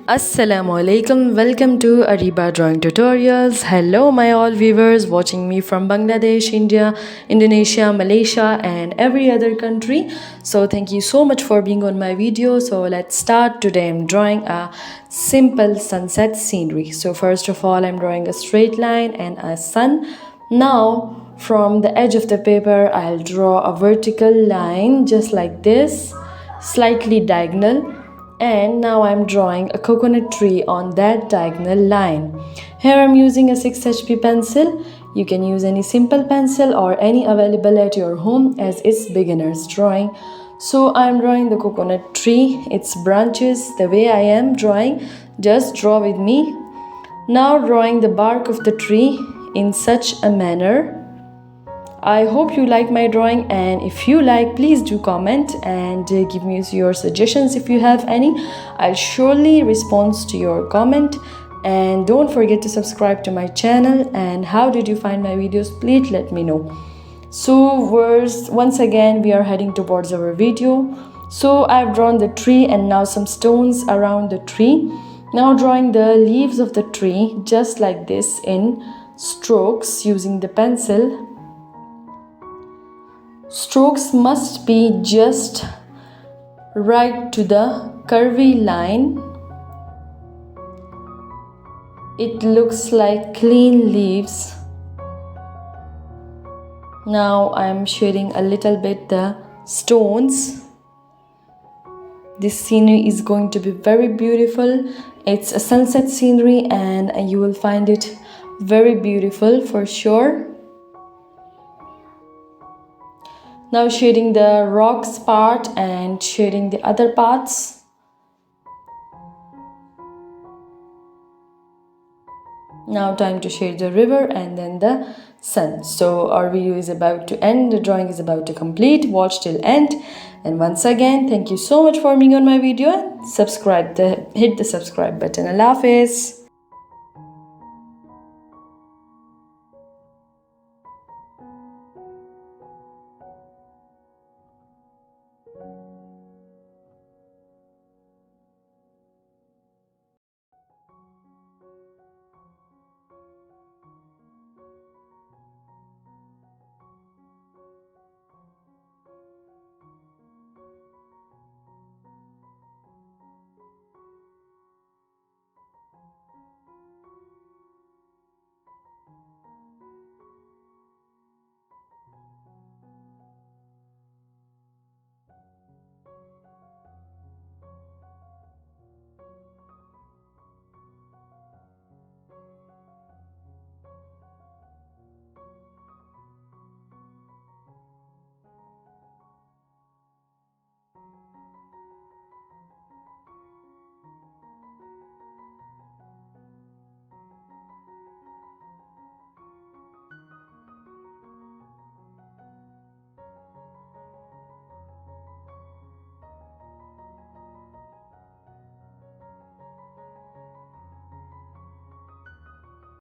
Assalamu alaikum, welcome to Areeba drawing tutorials. Hello my all viewers watching me from Bangladesh, India, Indonesia, Malaysia and every other country. So thank you so much for being on my video. So let's start. Today I'm drawing a simple sunset scenery. So first of all I'm drawing a straight line and a sun. Now from the edge of the paper I'll draw a vertical line just like this, slightly diagonal, and now I'm drawing a coconut tree on that diagonal line. Here I'm using a 6HP pencil. You can use any simple pencil or any available at your home as it's beginner's drawing. So I'm drawing the coconut tree, its branches, the way I am drawing. Just draw with me. Now drawing the bark of the tree in such a manner. I hope you like my drawing, and if you like, please do comment and give me your suggestions if you have any. I'll surely respond to your comment, and don't forget to subscribe to my channel. And how did you find my videos? Please let me know. So once again we are heading towards our video. So I've drawn the tree and now some stones around the tree. Now drawing the leaves of the tree just like this in strokes using the pencil. Strokes must be just right to the curvy line. It looks like clean leaves. Now I'm shading a little bit the stones. This scenery is going to be very beautiful. It's a sunset scenery and you will find it very beautiful for sure. Now shading the rocks part and shading the other parts. Now time to shade the river and then the sun. So our video is about to end. The drawing is about to complete. Watch till end. And once again, thank you so much for being on my video. Hit the subscribe button. Allah Hafiz.